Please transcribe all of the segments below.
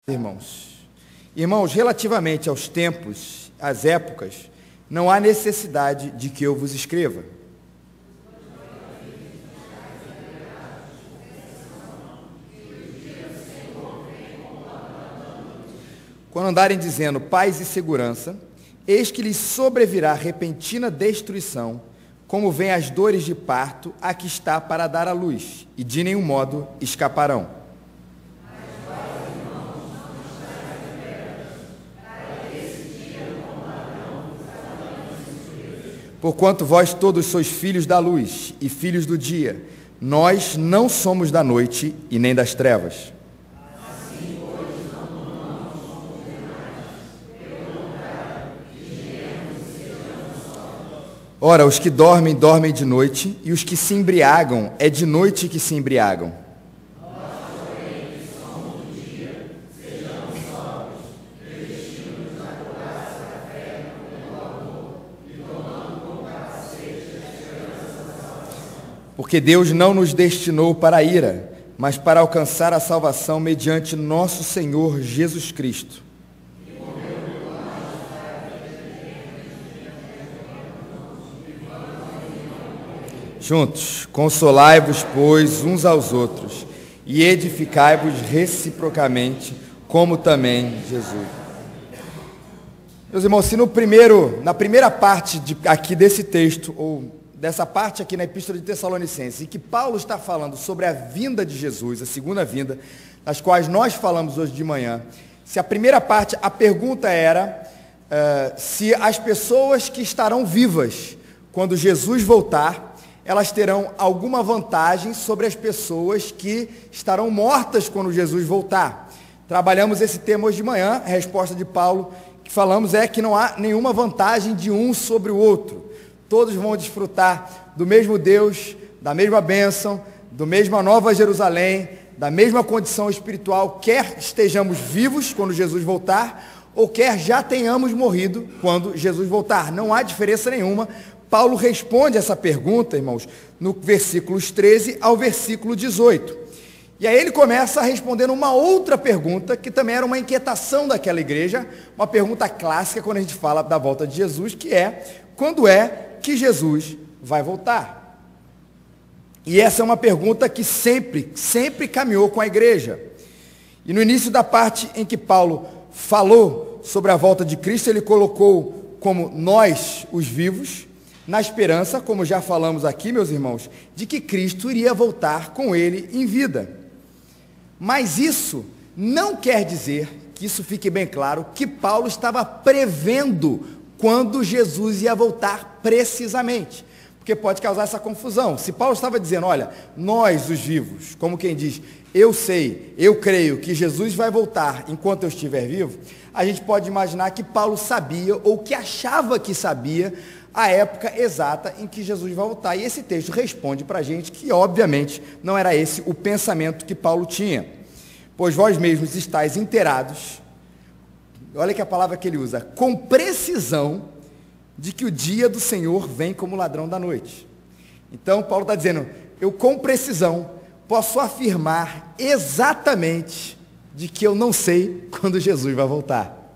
Irmãos, relativamente aos tempos, às épocas, não há necessidade de que eu vos escreva. Quando andarem dizendo paz e segurança, eis que lhes sobrevirá repentina destruição, como vêm as dores de parto a que está para dar à luz, e de nenhum modo escaparão. Porquanto vós todos sois filhos da luz e filhos do dia, nós não somos da noite e nem das trevas. Assim, pois, não somos pelo contrário, vigiemos e sejamos sóbrios. Ora, os que dormem, dormem de noite, e os que se embriagam, é de noite que se embriagam. Porque Deus não nos destinou para a ira, mas para alcançar a salvação mediante nosso Senhor Jesus Cristo. Juntos, consolai-vos, pois, uns aos outros, e edificai-vos reciprocamente, como também Jesus. Meus irmãos, se na primeira parte aqui desse texto, ou dessa parte aqui na Epístola de Tessalonicenses, em que Paulo está falando sobre a vinda de Jesus, a segunda vinda, das quais nós falamos hoje de manhã, se a primeira parte, a pergunta era se as pessoas que estarão vivas quando Jesus voltar, elas terão alguma vantagem sobre as pessoas que estarão mortas quando Jesus voltar. Trabalhamos esse tema hoje de manhã, a resposta de Paulo que falamos é que não há nenhuma vantagem de um sobre o outro. Todos vão desfrutar do mesmo Deus, da mesma bênção, do mesmo Nova Jerusalém, da mesma condição espiritual, quer estejamos vivos quando Jesus voltar, ou quer já tenhamos morrido quando Jesus voltar. Não há diferença nenhuma. Paulo responde essa pergunta, irmãos, no versículos 13 ao versículo 18. E aí ele começa respondendo uma outra pergunta, que também era uma inquietação daquela igreja, uma pergunta clássica quando a gente fala da volta de Jesus, que é: quando é que Jesus vai voltar? E essa é uma pergunta que sempre caminhou com a igreja. E no início da parte em que Paulo falou sobre a volta de Cristo, ele colocou como nós, os vivos, na esperança, como já falamos aqui, meus irmãos, de que Cristo iria voltar com ele em vida. Mas isso não quer dizer, que isso fique bem claro, que Paulo estava prevendo quando Jesus ia voltar precisamente, porque pode causar essa confusão. Se Paulo estava dizendo, olha, nós os vivos, como quem diz, eu sei, eu creio que Jesus vai voltar enquanto eu estiver vivo, a gente pode imaginar que Paulo sabia, ou que achava que sabia, a época exata em que Jesus vai voltar. E esse texto responde para a gente que, obviamente, não era esse o pensamento que Paulo tinha. Pois vós mesmos estáis inteirados, olha que a palavra que ele usa, com precisão, de que o dia do Senhor vem como ladrão da noite. Então, Paulo está dizendo, eu com precisão posso afirmar exatamente de que eu não sei quando Jesus vai voltar.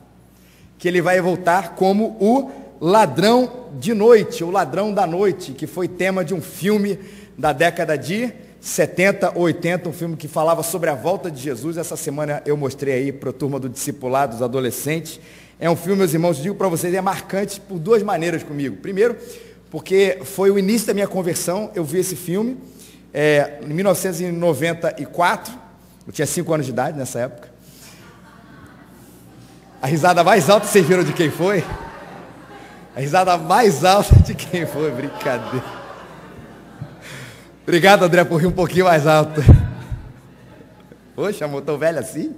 Que ele vai voltar como o ladrão de noite, o ladrão da noite, que foi tema de um filme da década de 70 ou 80, um filme que falava sobre a volta de Jesus. Essa semana eu mostrei aí para a turma do discipulado, dos adolescentes. É um filme, meus irmãos, digo para vocês, é marcante por duas maneiras comigo. Primeiro, porque foi o início da minha conversão, eu vi esse filme em 1994, eu tinha 5 anos de idade nessa época. A risada mais alta, vocês viram de quem foi? A risada mais alta de quem foi, brincadeira. Obrigado, André, por rir um pouquinho mais alto. Poxa, amor, tão velho assim?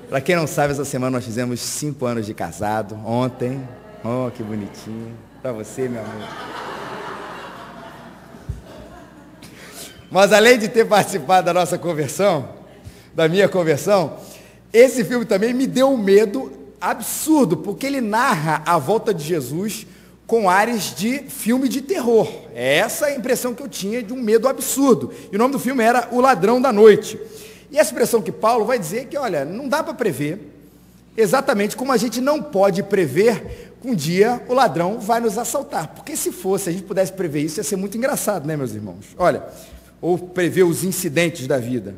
Para quem não sabe, essa semana nós fizemos 5 anos de casado, ontem. Oh, que bonitinho. Para você, meu amor. Mas além de ter participado da nossa conversão, da minha conversão, esse filme também me deu um medo absurdo, porque ele narra a volta de Jesus com ares de filme de terror. É essa a impressão que eu tinha, de um medo absurdo. E o nome do filme era O Ladrão da Noite. E essa expressão que Paulo vai dizer que, olha, não dá para prever, exatamente como a gente não pode prever que um dia o ladrão vai nos assaltar. Porque se fosse, a gente pudesse prever isso, ia ser muito engraçado, né, meus irmãos? Olha, ou prever os incidentes da vida.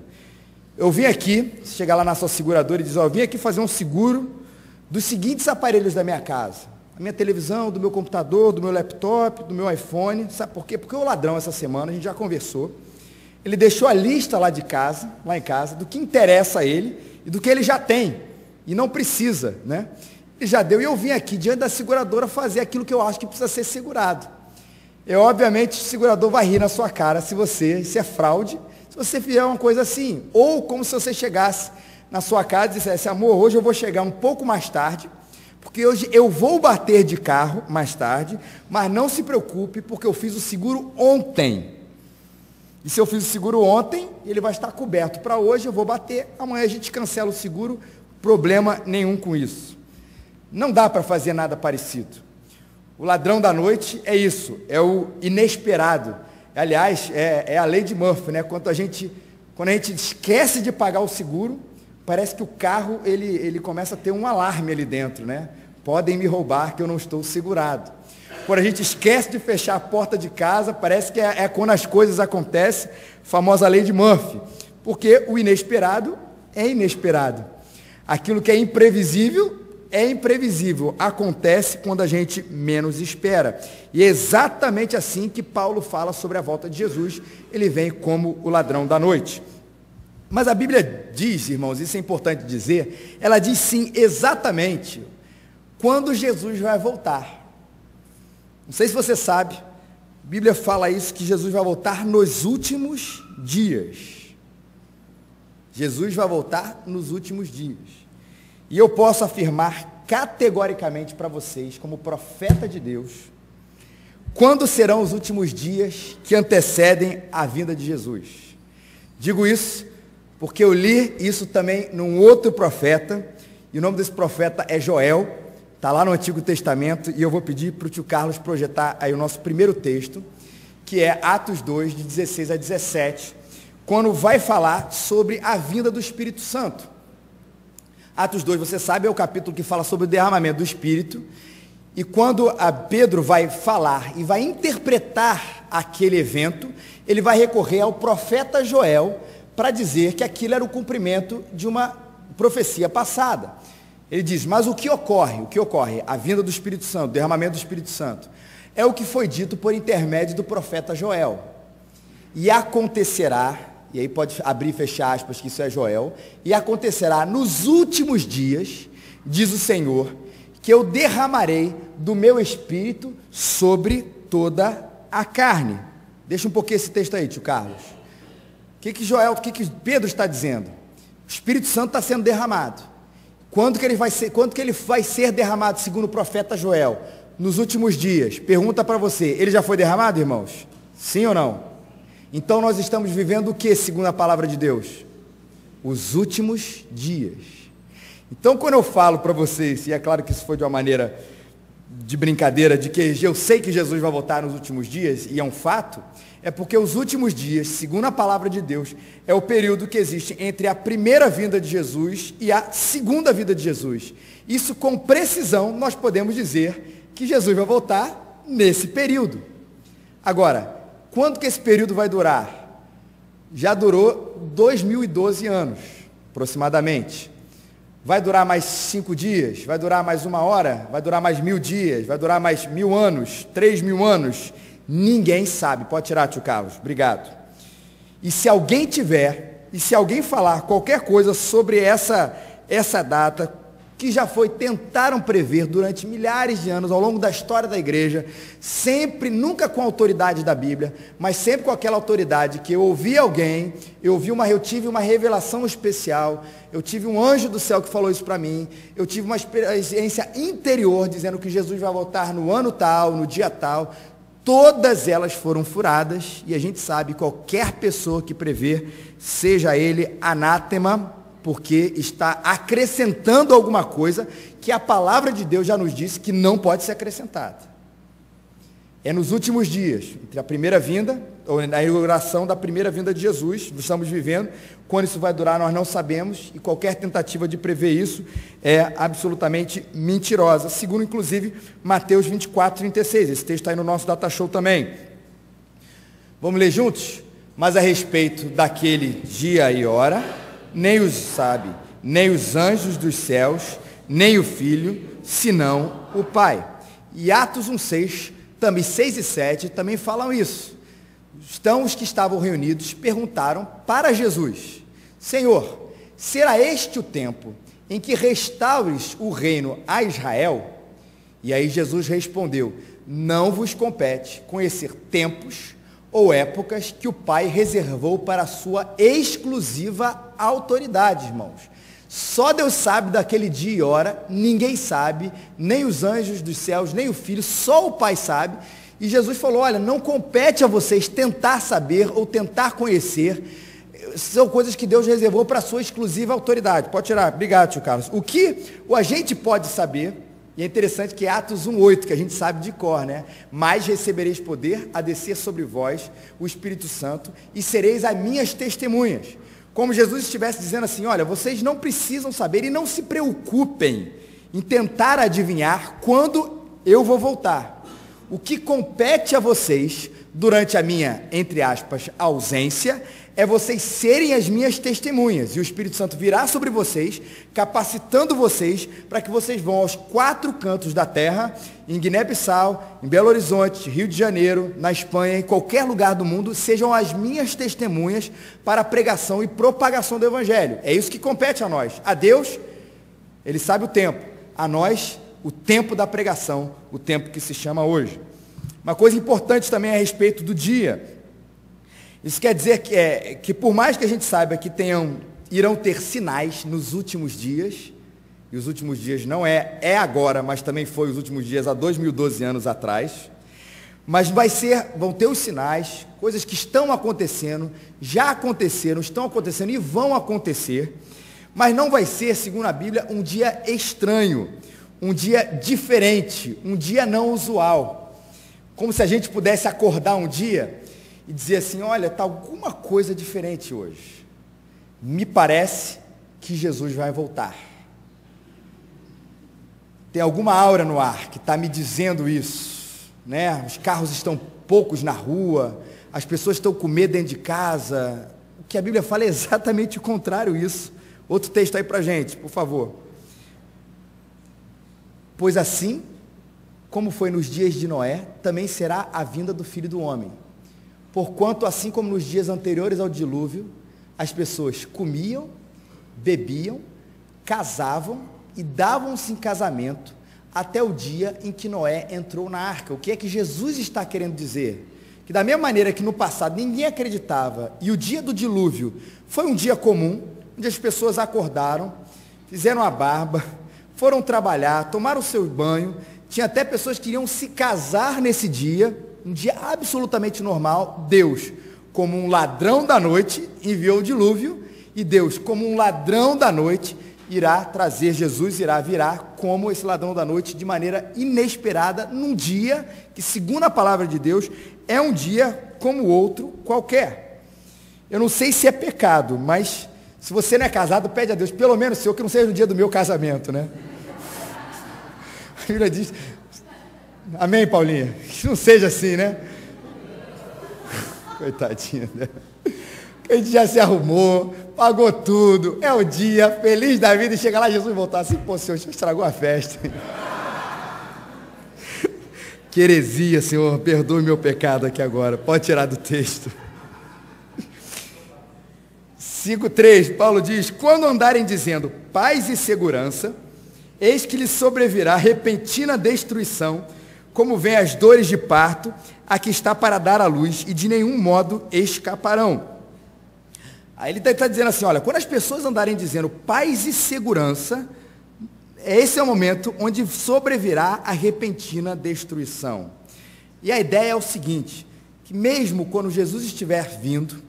Eu vim aqui, chegar lá na sua seguradora e dizer, eu vim aqui fazer um seguro dos seguintes aparelhos da minha casa. A minha televisão, do meu computador, do meu laptop, do meu iPhone. Sabe por quê? Porque o ladrão, essa semana, a gente já conversou, ele deixou a lista lá em casa, do que interessa a ele e do que ele já tem. E não precisa, né? Ele já deu, e eu vim aqui, diante da seguradora, fazer aquilo que eu acho que precisa ser segurado. E, obviamente, o segurador vai rir na sua cara se é fraude, se você fizer uma coisa assim. Ou como se você chegasse na sua casa e dissesse, amor, hoje eu vou chegar um pouco mais tarde, porque hoje eu vou bater de carro mais tarde, mas não se preocupe, porque eu fiz o seguro ontem. E se eu fiz o seguro ontem, ele vai estar coberto para hoje, eu vou bater, amanhã a gente cancela o seguro, problema nenhum com isso. Não dá para fazer nada parecido. O ladrão da noite é isso, é o inesperado. Aliás, é a lei de Murphy, né? Quando a gente esquece de pagar o seguro, parece que o carro ele começa a ter um alarme ali dentro, né? Podem me roubar que eu não estou segurado. Quando a gente esquece de fechar a porta de casa, parece que é quando as coisas acontecem, famosa lei de Murphy. Porque o inesperado é inesperado. Aquilo que é imprevisível, acontece quando a gente menos espera. E é exatamente assim que Paulo fala sobre a volta de Jesus. Ele vem como o ladrão da noite. Mas a Bíblia diz, irmãos, isso é importante dizer, ela diz sim exatamente quando Jesus vai voltar. Não sei se você sabe, a Bíblia fala isso, que Jesus vai voltar nos últimos dias. Jesus vai voltar nos últimos dias. E eu posso afirmar categoricamente para vocês, como profeta de Deus, quando serão os últimos dias que antecedem a vinda de Jesus. Digo isso porque eu li isso também num outro profeta, e o nome desse profeta é Joel, está lá no Antigo Testamento, e eu vou pedir para o tio Carlos projetar aí o nosso primeiro texto, que é Atos 2, de 16 a 17, quando vai falar sobre a vinda do Espírito Santo. Atos 2, você sabe, é o capítulo que fala sobre o derramamento do Espírito, e quando Pedro vai falar e vai interpretar aquele evento, ele vai recorrer ao profeta Joel para dizer que aquilo era o cumprimento de uma profecia passada. Ele diz, mas o que ocorre? A vinda do Espírito Santo, o derramamento do Espírito Santo, é o que foi dito por intermédio do profeta Joel. E acontecerá, e aí pode abrir e fechar aspas, que isso é Joel, e acontecerá nos últimos dias, diz o Senhor, que eu derramarei do meu Espírito sobre toda a carne. Deixa um pouquinho esse texto aí, tio Carlos. O que Pedro está dizendo? O Espírito Santo está sendo derramado. Quando que ele vai ser derramado, segundo o profeta Joel? Nos últimos dias. Pergunta para você, ele já foi derramado, irmãos? Sim ou não? Então nós estamos vivendo o que, segundo a palavra de Deus? Os últimos dias. Então quando eu falo para vocês, e é claro que isso foi de uma maneira de brincadeira, de que eu sei que Jesus vai voltar nos últimos dias, e é um fato, é porque os últimos dias, segundo a palavra de Deus, é o período que existe entre a primeira vinda de Jesus e a segunda vinda de Jesus. Isso com precisão nós podemos dizer que Jesus vai voltar nesse período. Agora, quanto que esse período vai durar? Já durou 2012 anos, aproximadamente. Vai durar mais 5 dias? Vai durar mais 1 hora? Vai durar mais 1000 dias? Vai durar mais 1000 anos? 3000 anos? Ninguém sabe. Pode tirar, tio Carlos. Obrigado. E se alguém falar qualquer coisa sobre essa data, que já tentaram prever durante milhares de anos, ao longo da história da igreja, sempre, nunca com a autoridade da Bíblia, mas sempre com aquela autoridade que eu ouvi alguém, eu tive uma revelação especial, eu tive um anjo do céu que falou isso para mim, eu tive uma experiência interior dizendo que Jesus vai voltar no ano tal, no dia tal. Todas elas foram furadas, e a gente sabe, qualquer pessoa que prever, seja ele anátema, porque está acrescentando alguma coisa que a palavra de Deus já nos disse que não pode ser acrescentada. É nos últimos dias, entre a primeira vinda, ou na inauguração da primeira vinda de Jesus, nós estamos vivendo. Quando isso vai durar, nós não sabemos, e qualquer tentativa de prever isso é absolutamente mentirosa, segundo, inclusive, Mateus 24, 36. Esse texto está aí no nosso data show também. Vamos ler juntos? Mas a respeito daquele dia e hora, nem os sabe, nem os anjos dos céus, nem o Filho, senão o Pai. E Atos 1,6, também 6 e 7, também falam isso. Então os que estavam reunidos perguntaram para Jesus: Senhor, será este o tempo em que restaures o reino a Israel? E aí Jesus respondeu: não vos compete conhecer tempos ou épocas que o Pai reservou para a sua exclusiva autoridade, irmãos. Só Deus sabe daquele dia e hora, ninguém sabe, nem os anjos dos céus, nem o Filho, só o Pai sabe. E Jesus falou: olha, não compete a vocês tentar saber ou tentar conhecer, são coisas que Deus reservou para a sua exclusiva autoridade. Pode tirar, obrigado, tio Carlos. O que a gente pode saber, e é interessante que é Atos 1,8, que a gente sabe de cor, né? Mas recebereis poder a descer sobre vós o Espírito Santo, e sereis as minhas testemunhas. Como Jesus estivesse dizendo assim: olha, vocês não precisam saber e não se preocupem em tentar adivinhar quando eu vou voltar. O que compete a vocês, durante a minha, entre aspas, ausência, é vocês serem as minhas testemunhas. E o Espírito Santo virá sobre vocês, capacitando vocês para que vocês vão aos 4 cantos da terra, em Guiné-Bissau, em Belo Horizonte, Rio de Janeiro, na Espanha, em qualquer lugar do mundo, sejam as minhas testemunhas para a pregação e propagação do Evangelho. É isso que compete a nós. A Deus, Ele sabe o tempo. A nós, o tempo da pregação, o tempo que se chama hoje. Uma coisa importante também a respeito do dia. Isso quer dizer que por mais que a gente saiba que irão ter sinais nos últimos dias, e os últimos dias não é agora, mas também foi os últimos dias há 2012 anos atrás, mas vão ter os sinais, coisas que estão acontecendo, já aconteceram, estão acontecendo e vão acontecer, mas não vai ser, segundo a Bíblia, um dia estranho, um dia diferente, um dia não usual. Como se a gente pudesse acordar um dia e dizer assim: olha, está alguma coisa diferente hoje. Me parece que Jesus vai voltar. Tem alguma aura no ar que está me dizendo isso, né? Os carros estão poucos na rua, as pessoas estão com medo dentro de casa. O que a Bíblia fala é exatamente o contrário isso. Outro texto aí para a gente, por favor. Pois assim, como foi nos dias de Noé, também será a vinda do Filho do Homem. Porquanto, assim como nos dias anteriores ao dilúvio, as pessoas comiam, bebiam, casavam e davam-se em casamento até o dia em que Noé entrou na arca. O que é que Jesus está querendo dizer? Que da mesma maneira que no passado ninguém acreditava, e o dia do dilúvio foi um dia comum, onde as pessoas acordaram, fizeram a barba, foram trabalhar, tomaram o seu banho, tinha até pessoas que iriam se casar nesse dia, um dia absolutamente normal. Deus, como um ladrão da noite, enviou o dilúvio, e Deus, como um ladrão da noite, irá trazer, Jesus irá virar como esse ladrão da noite, de maneira inesperada, num dia que, segundo a palavra de Deus, é um dia como outro qualquer. Eu não sei se é pecado, mas se você não é casado, pede a Deus, pelo menos, Senhor, que não seja no dia do meu casamento, né? A Bíblia diz, amém, Paulinha? Que não seja assim, né? Coitadinha, né? A gente já se arrumou, pagou tudo, é o dia, feliz da vida, e chega lá, Jesus voltar assim: pô, Senhor, já estragou a festa. Que heresia, Senhor, perdoe meu pecado aqui agora, pode tirar do texto. 5:3, Paulo diz: quando andarem dizendo paz e segurança, eis que lhes sobrevirá repentina destruição, como vem as dores de parto, a que está para dar à luz, e de nenhum modo escaparão. Aí ele está dizendo assim: olha, quando as pessoas andarem dizendo paz e segurança, esse é o momento onde sobrevirá a repentina destruição. E a ideia é o seguinte, que mesmo quando Jesus estiver vindo,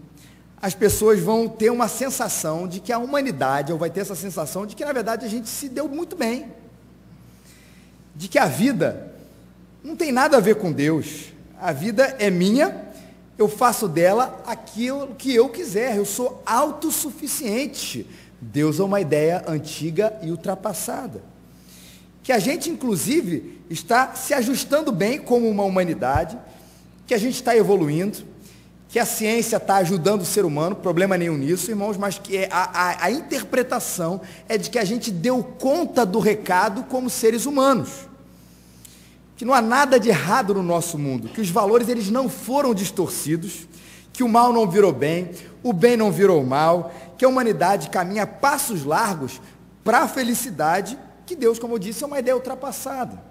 as pessoas vão ter uma sensação de que a humanidade, ou vai ter essa sensação de que, na verdade, a gente se deu muito bem. De que a vida não tem nada a ver com Deus. A vida é minha, eu faço dela aquilo que eu quiser, eu sou autossuficiente. Deus é uma ideia antiga e ultrapassada, que a gente inclusive está se ajustando bem como uma humanidade, que a gente está evoluindo, que a ciência está ajudando o ser humano, problema nenhum nisso, irmãos, mas que a interpretação é de que a gente deu conta do recado como seres humanos, que não há nada de errado no nosso mundo, que os valores eles não foram distorcidos, que o mal não virou bem, o bem não virou mal, que a humanidade caminha a passos largos para a felicidade, que Deus, como eu disse, é uma ideia ultrapassada.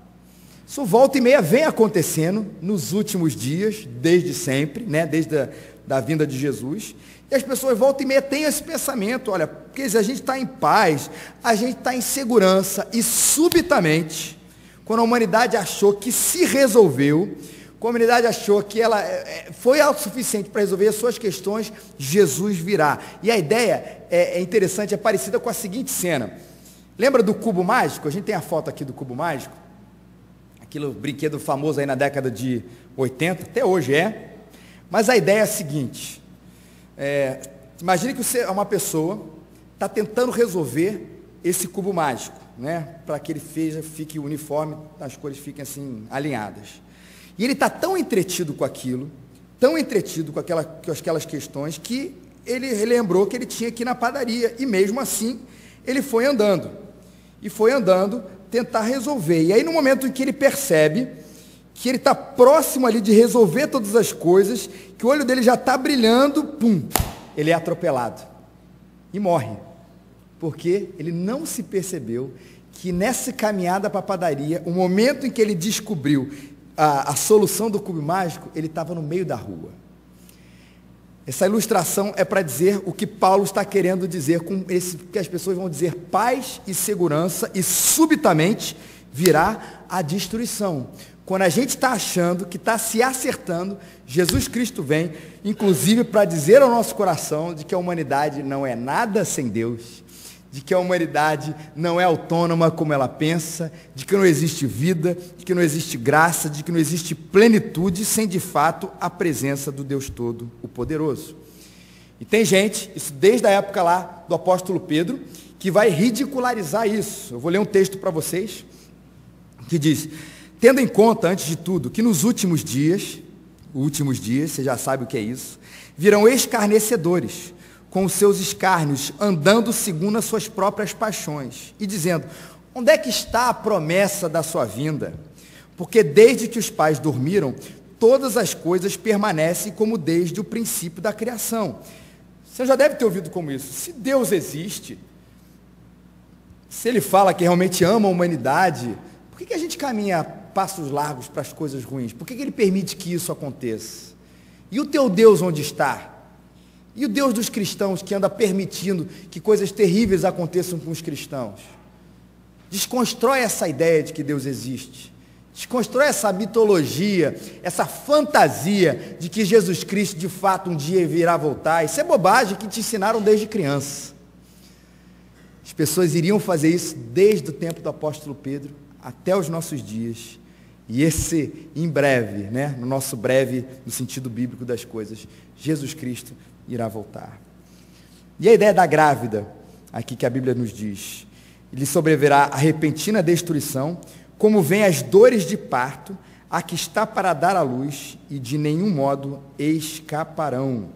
Isso volta e meia vem acontecendo nos últimos dias, desde sempre, né? Desde a vinda de Jesus, e as pessoas volta e meia têm esse pensamento, olha, porque a gente está em paz, a gente está em segurança, e subitamente, quando a humanidade achou que se resolveu, a humanidade achou que ela foi autossuficiente para resolver as suas questões, Jesus virá. E a ideia é interessante, é parecida com a seguinte cena. Lembra do cubo mágico? A gente tem a foto aqui do cubo mágico. Aquele brinquedo famoso aí na década de 80, até hoje é. Mas a ideia é a seguinte. Imagine que você é uma pessoa, está tentando resolver esse cubo mágico, né? Para que ele fique uniforme, as cores fiquem assim alinhadas. E ele está tão entretido com aquilo, tão entretido com aquelas questões, que ele lembrou que ele tinha que ir na padaria, e mesmo assim, ele foi andando, tentar resolver. E aí, no momento em que ele percebe que ele está próximo ali de resolver todas as coisas, que o olho dele já está brilhando, pum, ele é atropelado e morre, porque ele não se percebeu que nessa caminhada para a padaria, o momento em que ele descobriu a solução do cubo mágico, ele estava no meio da rua. Essa ilustração é para dizer o que Paulo está querendo dizer com esse, que as pessoas vão dizer paz e segurança, e subitamente virá a destruição. Quando a gente está achando que está se acertando, Jesus Cristo vem, inclusive para dizer ao nosso coração de que a humanidade não é nada sem Deus, de que a humanidade não é autônoma como ela pensa, de que não existe vida, de que não existe graça, de que não existe plenitude sem de fato a presença do Deus todo, o poderoso. E tem gente, isso desde a época lá do apóstolo Pedro, que vai ridicularizar isso. Eu vou ler um texto para vocês, que diz: tendo em conta, antes de tudo, que nos últimos dias, você já sabe o que é isso, virão escarnecedores, com os seus escárnios, andando segundo as suas próprias paixões, e dizendo: onde é que está a promessa da sua vinda? Porque desde que os pais dormiram, todas as coisas permanecem como desde o princípio da criação. Você já deve ter ouvido como isso. Se Deus existe, se Ele fala que realmente ama a humanidade, por que a gente caminha a passos largos para as coisas ruins? Por que Ele permite que isso aconteça? E o teu Deus onde está? E o Deus dos cristãos que anda permitindo que coisas terríveis aconteçam com os cristãos? Desconstrói essa ideia de que Deus existe. Desconstrói essa mitologia, essa fantasia de que Jesus Cristo de fato um dia virá voltar. Isso é bobagem que te ensinaram desde criança. As pessoas iriam fazer isso desde o tempo do apóstolo Pedro até os nossos dias. E esse, em breve, né, no nosso breve, no sentido bíblico das coisas, Jesus Cristo irá voltar. E a ideia da grávida, aqui que a Bíblia nos diz: lhe sobrevirá a repentina destruição, como vem as dores de parto, a que está para dar à luz, e de nenhum modo escaparão.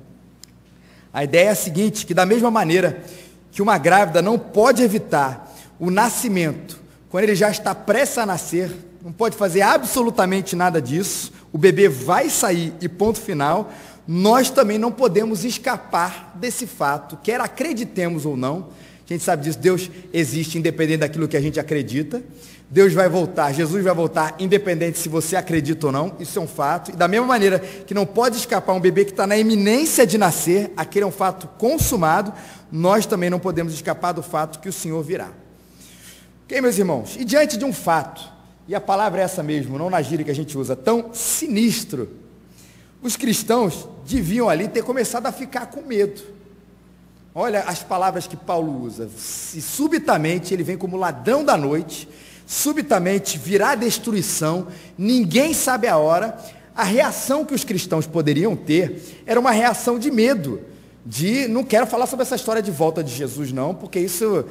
A ideia é a seguinte, que da mesma maneira que uma grávida não pode evitar o nascimento, quando ele já está prestes a nascer, não pode fazer absolutamente nada disso, o bebê vai sair e ponto final, nós também não podemos escapar desse fato, quer acreditemos ou não. A gente sabe disso, Deus existe independente daquilo que a gente acredita, Deus vai voltar, Jesus vai voltar independente se você acredita ou não, isso é um fato. E da mesma maneira que não pode escapar um bebê que está na iminência de nascer, aquele é um fato consumado, nós também não podemos escapar do fato que o Senhor virá. Ok, meus irmãos? E diante de um fato, e a palavra é essa mesmo, não na gíria que a gente usa, tão sinistro, os cristãos deviam ali ter começado a ficar com medo. Olha as palavras que Paulo usa: e subitamente ele vem como ladrão da noite, subitamente virá a destruição, ninguém sabe a hora, A reação que os cristãos poderiam ter era uma reação de medo, não quero falar sobre essa história de volta de Jesus não, porque isso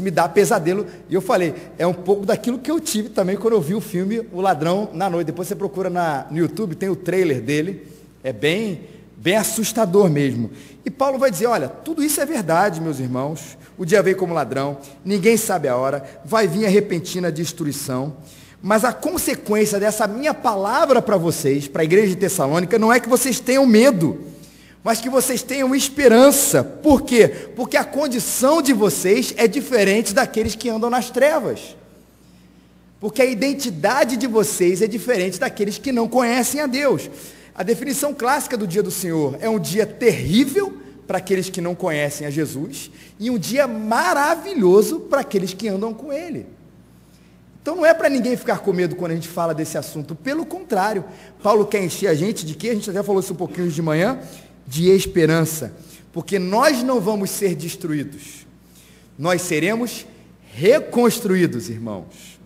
me dá pesadelo. E eu falei, é um pouco daquilo que eu tive também quando eu vi o filme O Ladrão na Noite. Depois você procura no YouTube, tem o trailer dele, é bem assustador mesmo. E Paulo vai dizer, olha, tudo isso é verdade, meus irmãos, o dia veio como ladrão, ninguém sabe a hora, vai vir a repentina destruição, mas a consequência dessa minha palavra para vocês, para a igreja de Tessalônica, não é que vocês tenham medo, mas que vocês tenham esperança. Por quê? Porque a condição de vocês é diferente daqueles que andam nas trevas. Porque a identidade de vocês é diferente daqueles que não conhecem a Deus. A definição clássica do dia do Senhor é um dia terrível para aqueles que não conhecem a Jesus e um dia maravilhoso para aqueles que andam com Ele. Então não é para ninguém ficar com medo quando a gente fala desse assunto. Pelo contrário, Paulo quer encher a gente de quê? A gente até falou isso um pouquinho de manhã, de esperança, porque nós não vamos ser destruídos, nós seremos reconstruídos, irmãos,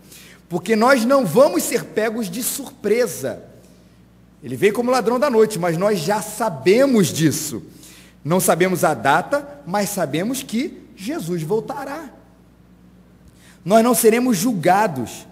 porque nós não vamos ser pegos de surpresa. Ele veio como ladrão da noite, mas nós já sabemos disso, não sabemos a data, mas sabemos que Jesus voltará. Nós não seremos julgados,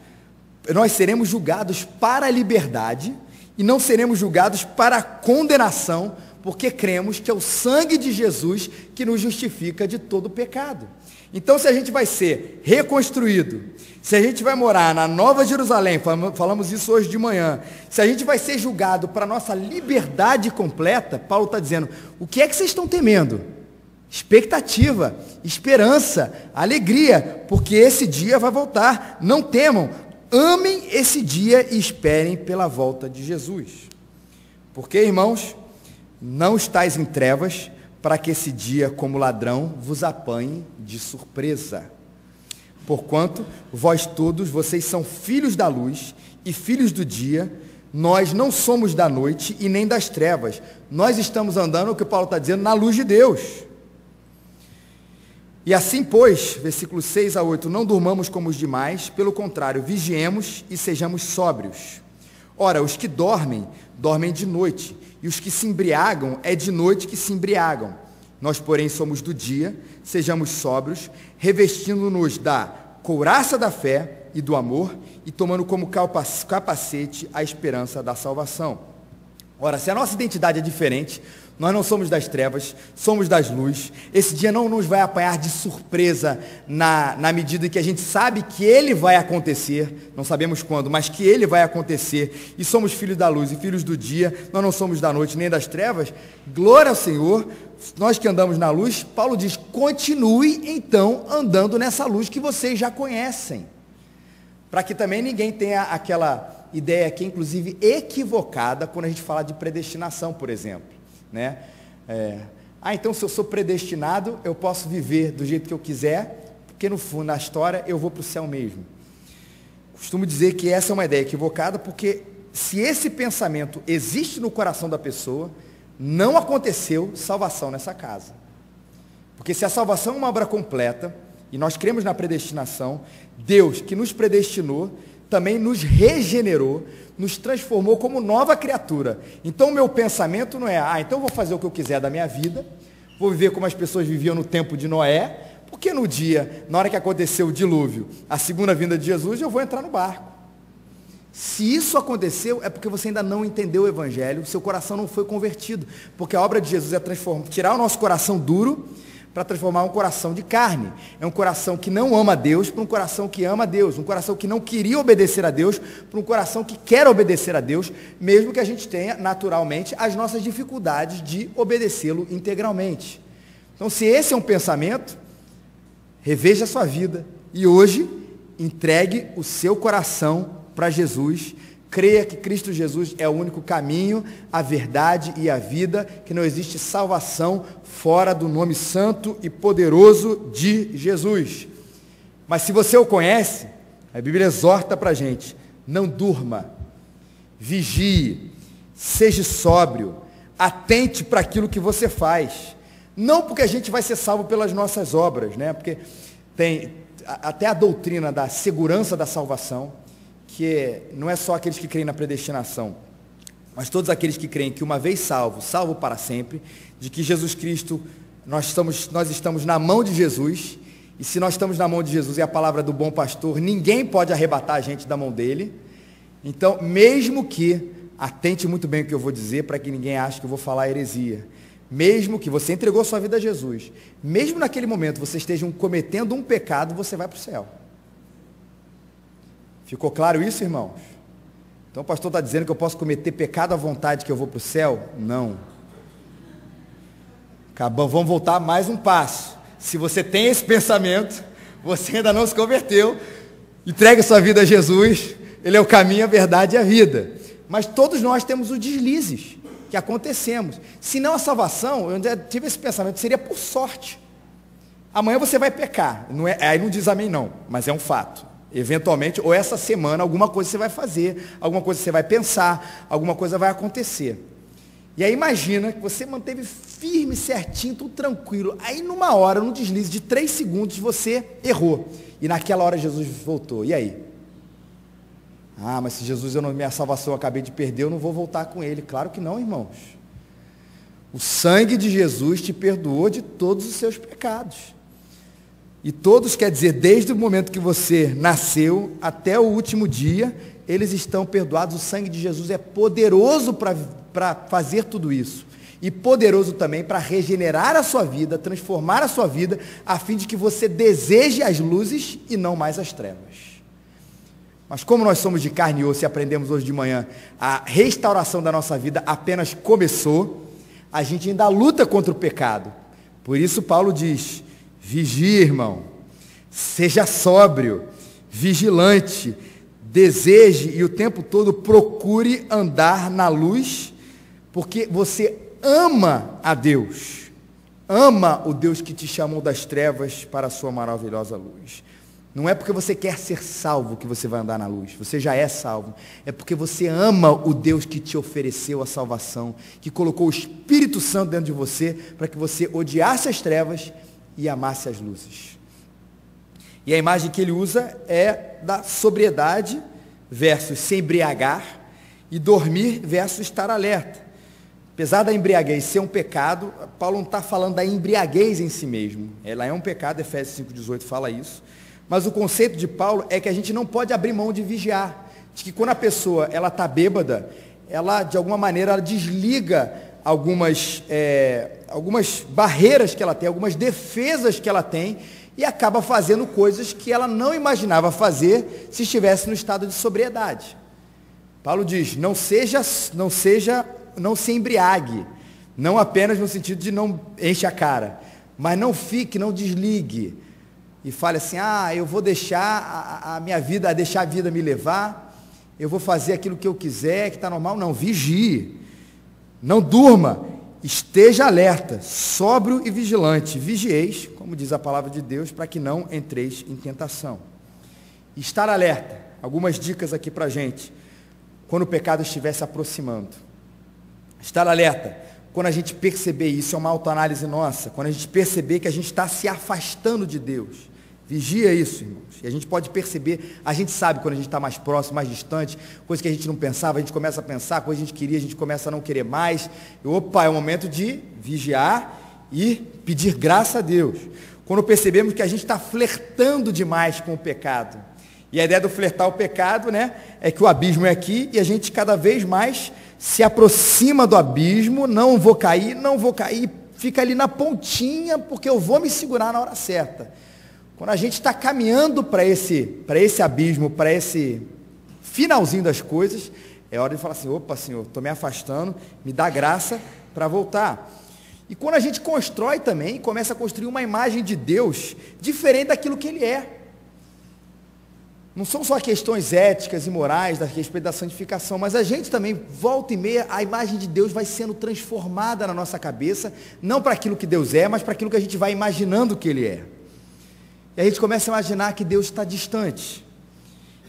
nós seremos julgados para a liberdade e não seremos julgados para a condenação, porque cremos que é o sangue de Jesus que nos justifica de todo pecado. Então, se a gente vai ser reconstruído, se a gente vai morar na Nova Jerusalém, falamos isso hoje de manhã, se a gente vai ser julgado para a nossa liberdade completa, Paulo está dizendo, o que é que vocês estão temendo? Expectativa, esperança, alegria, porque esse dia vai voltar. Não temam, amem esse dia e esperem pela volta de Jesus. Porque, irmãos, não estais em trevas, para que esse dia, como ladrão, vos apanhe de surpresa. Porquanto, vós todos, vocês são filhos da luz e filhos do dia, nós não somos da noite e nem das trevas. Nós estamos andando, o que Paulo está dizendo, na luz de Deus. E assim, pois, versículos 6 a 8, não durmamos como os demais, pelo contrário, vigiemos e sejamos sóbrios. Ora, os que dormem, dormem de noite, e os que se embriagam, é de noite que se embriagam. Nós, porém, somos do dia, sejamos sóbrios, revestindo-nos da couraça da fé e do amor, e tomando como capacete a esperança da salvação. Ora, se a nossa identidade é diferente, nós não somos das trevas, somos das luzes. Esse dia não nos vai apanhar de surpresa na medida em que a gente sabe que ele vai acontecer, não sabemos quando, mas que ele vai acontecer, e somos filhos da luz e filhos do dia, nós não somos da noite nem das trevas. Glória ao Senhor, nós que andamos na luz, Paulo diz, continue então andando nessa luz que vocês já conhecem, para que também ninguém tenha aquela ideia aqui, inclusive equivocada, quando a gente fala de predestinação, por exemplo. Né? Então se eu sou predestinado, eu posso viver do jeito que eu quiser, porque no fundo, na história, eu vou para o céu mesmo. Costumo dizer que essa é uma ideia equivocada, porque se esse pensamento existe no coração da pessoa, não aconteceu salvação nessa casa. Porque se a salvação é uma obra completa, e nós cremos na predestinação, Deus que nos predestinou, também nos regenerou, nos transformou como nova criatura. Então o meu pensamento não é, então eu vou fazer o que eu quiser da minha vida, vou viver como as pessoas viviam no tempo de Noé, porque no dia, na hora que aconteceu o dilúvio, a segunda vinda de Jesus, eu vou entrar no barco. Se isso aconteceu, é porque você ainda não entendeu o Evangelho, seu coração não foi convertido, porque a obra de Jesus é tirar o nosso coração duro, para transformar um coração de carne. É um coração que não ama a Deus para um coração que ama a Deus. Um coração que não queria obedecer a Deus para um coração que quer obedecer a Deus, mesmo que a gente tenha, naturalmente, as nossas dificuldades de obedecê-lo integralmente. Então, se esse é um pensamento, reveja a sua vida e hoje entregue o seu coração para Jesus. Creia que Cristo Jesus é o único caminho, a verdade e a vida, que não existe salvação fora do nome santo e poderoso de Jesus. Mas se você o conhece, a Bíblia exorta para a gente, não durma, vigie, seja sóbrio, atente para aquilo que você faz. Não porque a gente vai ser salvo pelas nossas obras, né? Porque tem até a doutrina da segurança da salvação, que não é só aqueles que creem na predestinação, mas todos aqueles que creem que uma vez salvo, salvo para sempre, de que Jesus Cristo, nós estamos na mão de Jesus, e se nós estamos na mão de Jesus, é a palavra do bom pastor, ninguém pode arrebatar a gente da mão dele. Então, mesmo que, atente muito bem o que eu vou dizer, para que ninguém ache que eu vou falar heresia, mesmo que você entregou sua vida a Jesus, mesmo naquele momento você esteja cometendo um pecado, você vai para o céu. Ficou claro isso, irmãos? Então o pastor está dizendo que eu posso cometer pecado à vontade que eu vou para o céu? Não. Acabamos, vamos voltar mais um passo. Se você tem esse pensamento, você ainda não se converteu, entregue sua vida a Jesus, Ele é o caminho, a verdade e a vida. Mas todos nós temos os deslizes que acontecemos. Se não a salvação, eu já tive esse pensamento, seria por sorte. Amanhã você vai pecar. Não é, aí não diz amém não, mas é um fato. Eventualmente, ou essa semana, alguma coisa você vai fazer, alguma coisa você vai pensar, alguma coisa vai acontecer. E aí imagina que você manteve firme, certinho, tudo tranquilo. Aí numa hora, num deslize de 3 segundos, você errou. E naquela hora Jesus voltou. E aí? Ah, mas se Jesus, minha salvação eu acabei de perder, eu não vou voltar com Ele. Claro que não, irmãos. O sangue de Jesus te perdoou de todos os seus pecados. E todos, quer dizer, desde o momento que você nasceu até o último dia, eles estão perdoados. O sangue de Jesus é poderoso para fazer tudo isso. E poderoso também para regenerar a sua vida, transformar a sua vida, a fim de que você deseje as luzes e não mais as trevas. Mas como nós somos de carne e osso e aprendemos hoje de manhã, a restauração da nossa vida apenas começou, a gente ainda luta contra o pecado. Por isso Paulo diz: vigie, irmão, seja sóbrio, vigilante, deseje e o tempo todo procure andar na luz, porque você ama a Deus, ama o Deus que te chamou das trevas para a sua maravilhosa luz. Não é porque você quer ser salvo que você vai andar na luz, você já é salvo, é porque você ama o Deus que te ofereceu a salvação, que colocou o Espírito Santo dentro de você, para que você odiasse as trevas e amasse as luzes. E a imagem que ele usa é da sobriedade versus se embriagar e dormir versus estar alerta. Apesar da embriaguez ser um pecado, Paulo não está falando da embriaguez em si mesmo. Ela é um pecado, Efésios 5,18 fala isso. Mas o conceito de Paulo é que a gente não pode abrir mão de vigiar. De que quando a pessoa está bêbada, ela de alguma maneira ela desliga algumas barreiras que ela tem, algumas defesas que ela tem, e acaba fazendo coisas que ela não imaginava fazer se estivesse no estado de sobriedade. Paulo diz: não se embriague, não apenas no sentido de não enche a cara, mas não desligue e fale assim: eu vou deixar a minha vida, deixar a vida me levar, eu vou fazer aquilo que eu quiser, que está normal. Não, vigie, não durma, esteja alerta, sóbrio e vigilante, vigieis, como diz a palavra de Deus, para que não entreis em tentação. Estar alerta, algumas dicas aqui para a gente, quando o pecado estiver se aproximando. Estar alerta, quando a gente perceber, isso é uma autoanálise nossa, quando a gente perceber que a gente está se afastando de Deus. Vigia isso, irmãos. E a gente pode perceber, a gente sabe quando a gente está mais próximo, mais distante, coisa que a gente não pensava, a gente começa a pensar, coisa que a gente queria, a gente começa a não querer mais. E, é o momento de vigiar e pedir graça a Deus. Quando percebemos que a gente está flertando demais com o pecado. E a ideia do flertar o pecado, é que o abismo é aqui e a gente cada vez mais se aproxima do abismo, não vou cair, fica ali na pontinha, porque eu vou me segurar na hora certa. Quando a gente está caminhando para esse abismo, para esse finalzinho das coisas, é hora de falar assim: opa, Senhor, estou me afastando, me dá graça para voltar. E quando a gente constrói também, começa a construir uma imagem de Deus diferente daquilo que Ele é. Não são só questões éticas e morais a respeito da santificação, mas a gente também, volta e meia, a imagem de Deus vai sendo transformada na nossa cabeça, não para aquilo que Deus é, mas para aquilo que a gente vai imaginando que Ele é. E a gente começa a imaginar que Deus está distante.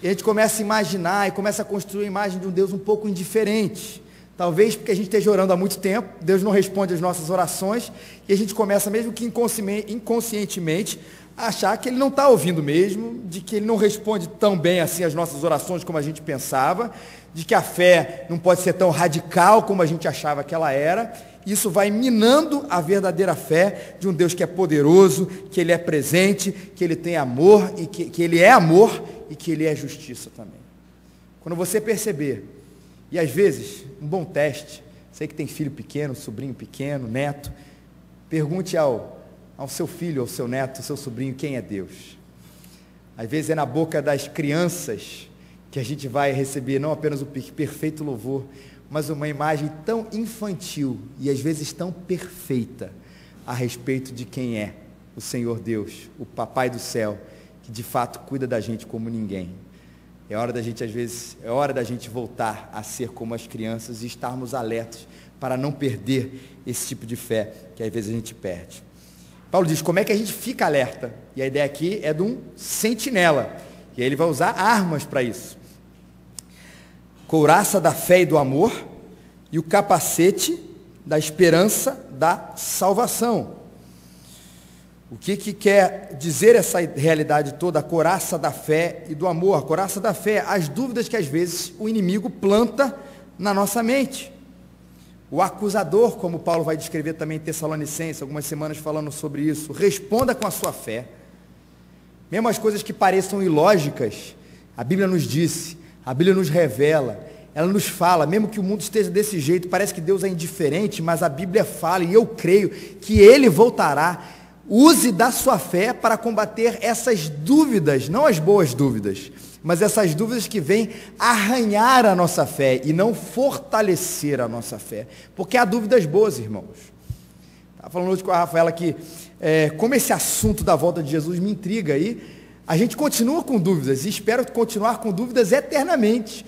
E a gente começa a imaginar e começa a construir a imagem de um Deus um pouco indiferente. Talvez porque a gente esteja orando há muito tempo, Deus não responde às nossas orações, e a gente começa, mesmo que inconscientemente, achar que ele não está ouvindo mesmo, de que ele não responde tão bem assim às nossas orações como a gente pensava, de que a fé não pode ser tão radical como a gente achava que ela era. Isso vai minando a verdadeira fé de um Deus que é poderoso, que Ele é presente, que Ele tem amor, e que Ele é amor e que Ele é justiça também. Quando você perceber, e às vezes, um bom teste, sei que tem filho pequeno, sobrinho pequeno, neto, pergunte ao seu filho, ao seu neto, ao seu sobrinho, quem é Deus. Às vezes é na boca das crianças que a gente vai receber não apenas o perfeito louvor, mas uma imagem tão infantil e às vezes tão perfeita a respeito de quem é o Senhor Deus, o Papai do céu, que de fato cuida da gente como ninguém. É hora da gente, às vezes, é hora da gente voltar a ser como as crianças e estarmos alertos para não perder esse tipo de fé que às vezes a gente perde. Paulo diz, como é que a gente fica alerta? E a ideia aqui é de um sentinela, e aí ele vai usar armas para isso. Couraça da fé e do amor e o capacete da esperança da salvação. O que quer dizer essa realidade toda, a couraça da fé e do amor? A couraça da fé, as dúvidas que às vezes o inimigo planta na nossa mente. O acusador, como Paulo vai descrever também em Tessalonicenses, algumas semanas falando sobre isso, responda com a sua fé. Mesmo as coisas que pareçam ilógicas, a Bíblia nos disse, a Bíblia nos revela, ela nos fala, mesmo que o mundo esteja desse jeito, parece que Deus é indiferente, mas a Bíblia fala, e eu creio, que Ele voltará. Use da sua fé para combater essas dúvidas, não as boas dúvidas, mas essas dúvidas que vêm arranhar a nossa fé e não fortalecer a nossa fé. Porque há dúvidas boas, irmãos. Estava falando hoje com a Rafaela que, como esse assunto da volta de Jesus me intriga aí, a gente continua com dúvidas e espero continuar com dúvidas eternamente.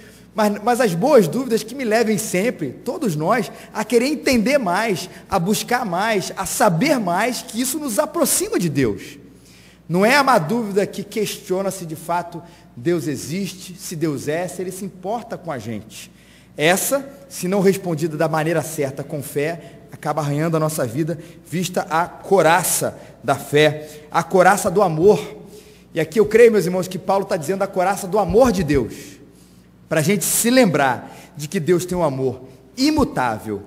Mas as boas dúvidas que me levem sempre, todos nós, a querer entender mais, a buscar mais, a saber mais, que isso nos aproxima de Deus. Não é uma dúvida que questiona se de fato Deus existe, se Deus é, se Ele se importa com a gente. Essa, se não respondida da maneira certa, com fé, acaba arranhando a nossa vida, vista a couraça da fé, a couraça do amor. E aqui eu creio, meus irmãos, que Paulo está dizendo a couraça do amor de Deus. Para a gente se lembrar de que Deus tem um amor imutável.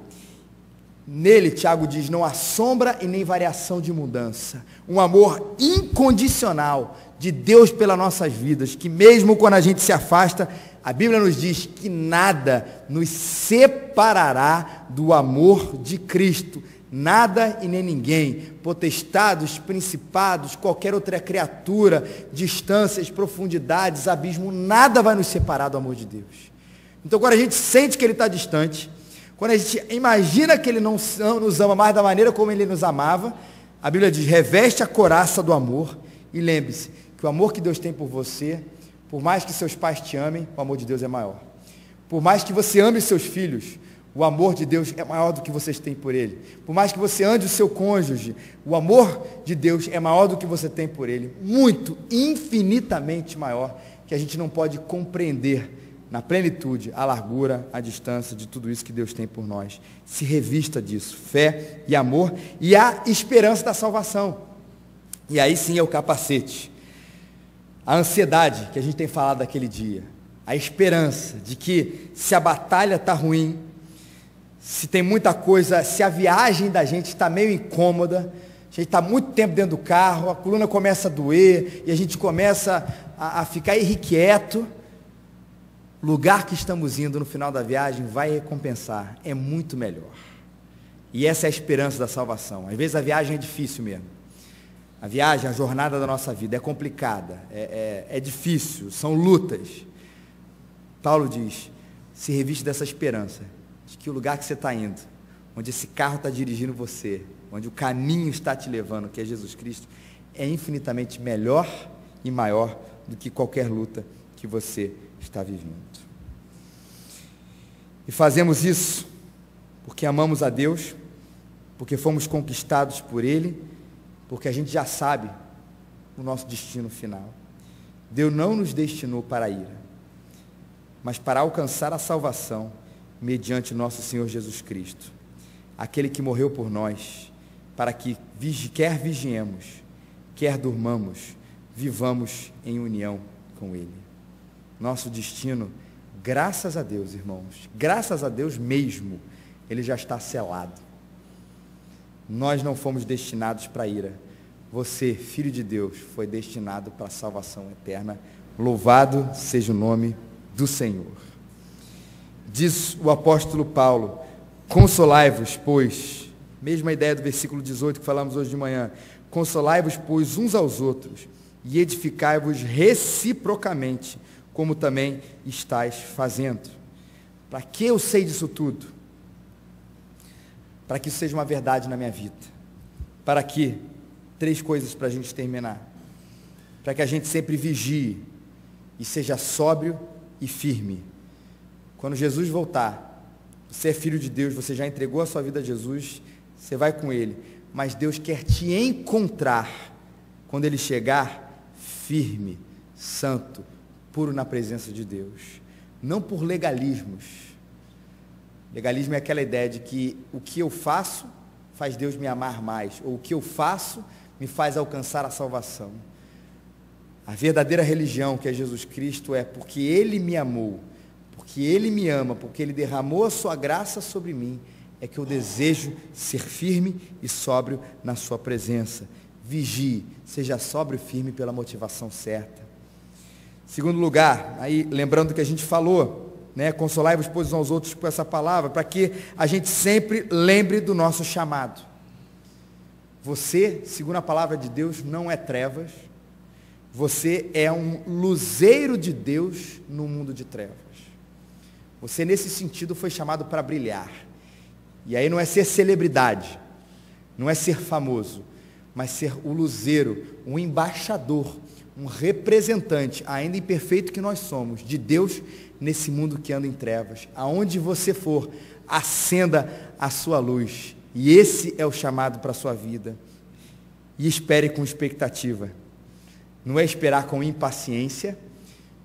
Nele, Tiago diz, não há sombra e nem variação de mudança. Um amor incondicional de Deus pelas nossas vidas, que mesmo quando a gente se afasta, a Bíblia nos diz que nada nos separará do amor de Cristo. Nada e nem ninguém, potestados, principados, qualquer outra criatura, distâncias, profundidades, abismo, nada vai nos separar do amor de Deus. Então, quando a gente sente que Ele está distante, quando a gente imagina que Ele não nos ama mais da maneira como Ele nos amava, a Bíblia diz, reveste a couraça do amor e lembre-se que o amor que Deus tem por você, por mais que seus pais te amem, o amor de Deus é maior. Por mais que você ame seus filhos, o amor de Deus é maior do que vocês têm por Ele. Por mais que você ande o seu cônjuge, o amor de Deus é maior do que você tem por Ele. Muito, infinitamente maior, que a gente não pode compreender na plenitude a largura, a distância de tudo isso que Deus tem por nós. Se revista disso, fé e amor e a esperança da salvação. E aí sim é o capacete. A ansiedade que a gente tem falado daquele dia. A esperança de que se a batalha está ruim, se tem muita coisa, se a viagem da gente está meio incômoda, a gente está muito tempo dentro do carro, a coluna começa a doer, e a gente começa a ficar irrequieto, o lugar que estamos indo no final da viagem vai recompensar, é muito melhor. E essa é a esperança da salvação. Às vezes a viagem é difícil mesmo. A viagem, a jornada da nossa vida é complicada, é difícil, são lutas. Paulo diz, se reviste dessa esperança, de que o lugar que você está indo, onde esse carro está dirigindo você, onde o caminho está te levando, que é Jesus Cristo, é infinitamente melhor e maior do que qualquer luta que você está vivendo. E fazemos isso porque amamos a Deus, porque fomos conquistados por Ele, porque a gente já sabe o nosso destino final. Deus não nos destinou para a ira, mas para alcançar a salvação mediante nosso Senhor Jesus Cristo, aquele que morreu por nós, para que quer vigiemos, quer durmamos, vivamos em união com Ele. Nosso destino, graças a Deus, irmãos, graças a Deus mesmo, ele já está selado. Nós não fomos destinados para a ira. Você, filho de Deus, foi destinado para a salvação eterna. Louvado seja o nome do Senhor. Diz o apóstolo Paulo: consolai-vos, pois, mesma ideia do versículo 18 que falamos hoje de manhã, consolai-vos, pois, uns aos outros, e edificai-vos reciprocamente, como também estáis fazendo. Para que eu sei disso tudo? Para que isso seja uma verdade na minha vida. Para que? 3 coisas para a gente terminar. Para que a gente sempre vigie e seja sóbrio e firme. Quando Jesus voltar, você é filho de Deus, você já entregou a sua vida a Jesus, você vai com Ele. Mas Deus quer te encontrar, quando Ele chegar, firme, santo, puro na presença de Deus. Não por legalismos. Legalismo é aquela ideia de que o que eu faço faz Deus me amar mais, ou o que eu faço me faz alcançar a salvação. A verdadeira religião, que é Jesus Cristo, é porque Ele me amou, porque Ele me ama, porque Ele derramou a sua graça sobre mim, é que eu desejo ser firme e sóbrio na sua presença. Vigie, seja sóbrio e firme pela motivação certa. Segundo lugar, aí lembrando que a gente falou, né, consolai-vos, pois, uns aos outros com essa palavra, para que a gente sempre lembre do nosso chamado. Você, segundo a palavra de Deus, não é trevas, você é um luzeiro de Deus no mundo de trevas. Você, nesse sentido, foi chamado para brilhar. E aí não é ser celebridade, não é ser famoso, mas ser o luzeiro, um embaixador, um representante, ainda imperfeito que nós somos, de Deus nesse mundo que anda em trevas. Aonde você for, acenda a sua luz. E esse é o chamado para a sua vida. E espere com expectativa. Não é esperar com impaciência,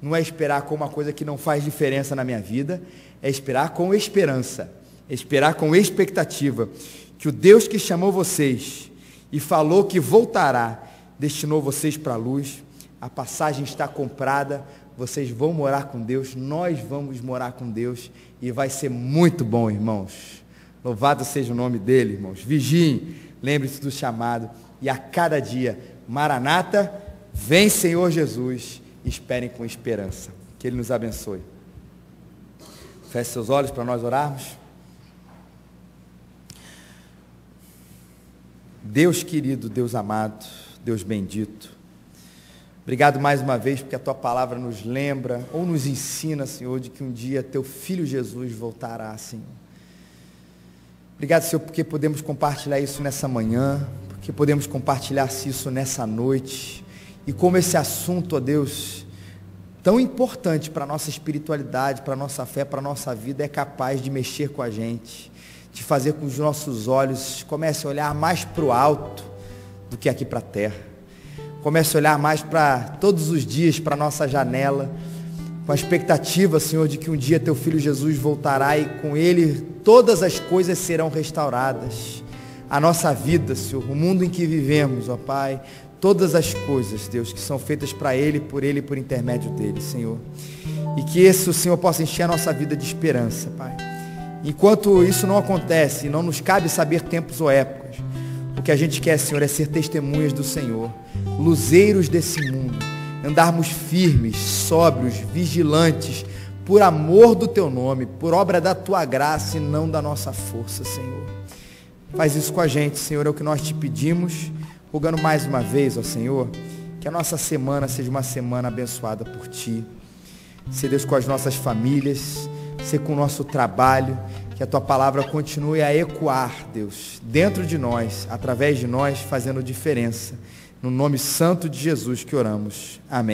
não é esperar com uma coisa que não faz diferença na minha vida, é esperar com esperança, é esperar com expectativa, que o Deus que chamou vocês e falou que voltará, destinou vocês para a luz, a passagem está comprada, vocês vão morar com Deus, nós vamos morar com Deus, e vai ser muito bom, irmãos. Louvado seja o nome dele, irmãos. Vigiem, lembre-se do chamado, e a cada dia, Maranata, vem Senhor Jesus, esperem com esperança. Que Ele nos abençoe. Feche seus olhos para nós orarmos. Deus querido, Deus amado, Deus bendito, obrigado mais uma vez porque a Tua palavra nos lembra ou nos ensina, Senhor, de que um dia Teu Filho Jesus voltará, Senhor. Obrigado, Senhor, porque podemos compartilhar isso nessa manhã, porque podemos compartilhar isso nessa noite, e como esse assunto, ó Deus, tão importante para a nossa espiritualidade, para a nossa fé, para a nossa vida, é capaz de mexer com a gente, de fazer com que os nossos olhos comecem a olhar mais para o alto do que aqui para a terra. Comece a olhar mais para todos os dias, para a nossa janela, com a expectativa, Senhor, de que um dia Teu Filho Jesus voltará e com Ele todas as coisas serão restauradas. A nossa vida, Senhor, o mundo em que vivemos, ó Pai, todas as coisas, Deus, que são feitas para Ele e por intermédio dEle, Senhor. E que esse, o Senhor, possa encher a nossa vida de esperança, Pai. Enquanto isso não acontece, não nos cabe saber tempos ou épocas, o que a gente quer, Senhor, é ser testemunhas do Senhor, luzeiros desse mundo, andarmos firmes, sóbrios, vigilantes, por amor do Teu nome, por obra da Tua graça e não da nossa força, Senhor. Faz isso com a gente, Senhor, é o que nós Te pedimos, rogando mais uma vez, ó Senhor, que a nossa semana seja uma semana abençoada por Ti. Ser Deus com as nossas famílias, ser com o nosso trabalho, que a Tua palavra continue a ecoar, Deus, dentro de nós, através de nós, fazendo diferença. No nome santo de Jesus que oramos. Amém.